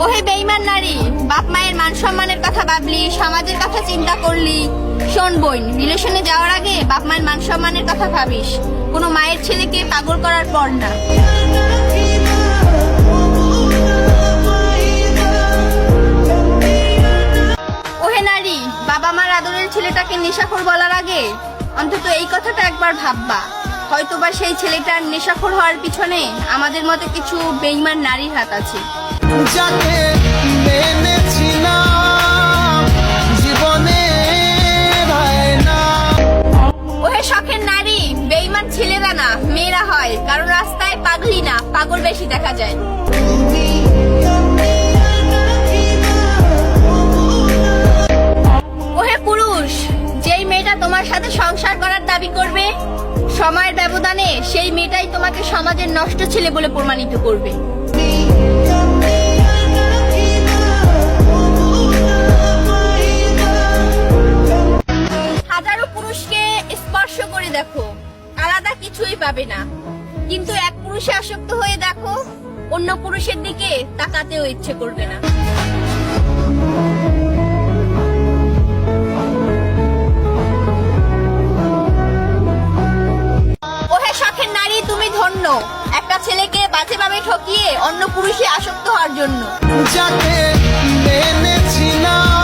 ওহে বেঈমান নারী, বাপ মায়ের মান সম্মানের কথা ভাবলি, সমাজের কথা চিন্তা করলি। শোন বোন, রিলেশনে যাওয়ার আগে বাপ মায়ের মান সম্মানের কথা ভাবিস, কোনো মায়ের ছেলেকে পাগল করার পর না। ওহে নারী, বাবা মার আদরের ছেলেটাকে নেশাখোর বলার আগে অন্তত এই কথাটা একবার ভাববা, হয়তোবা সেই ছেলেটার নেশাখোর হওয়ার পিছনে আমাদের মতো কিছু বেঈমান নারীর হাত আছে। যাকে মেনেছিলাম জীবনে না। ওহে শখের নারী, বেঈমান ছেলেরা না মেয়েরা হয়, কারণ রাস্তায় পাগলি না পাগল বেশি দেখা যায়। ওহে পুরুষ, যেই মেয়েটা তোমার সাথে সংসার করার দাবি করবে, সময়ের ব্যবধানে সেই মেয়েটাই তোমাকে সমাজের নষ্ট ছেলে বলে প্রমাণিত করবে। হাজারো পুরুষকে স্পর্শ করে দেখো, আলাদা কিছুই পাবে না, কিন্তু এক পুরুষে আসক্ত হয়ে দেখো, অন্য পুরুষের দিকে তাকাতেও ইচ্ছে করবে না। ওহে শখের নারী, তুমি ধন্য একটা ছেলেকে বাজেভাবে ঠকিয়ে অন্য পুরুষে আসক্ত হওয়ার জন্য। যাকে মেনেছিলাম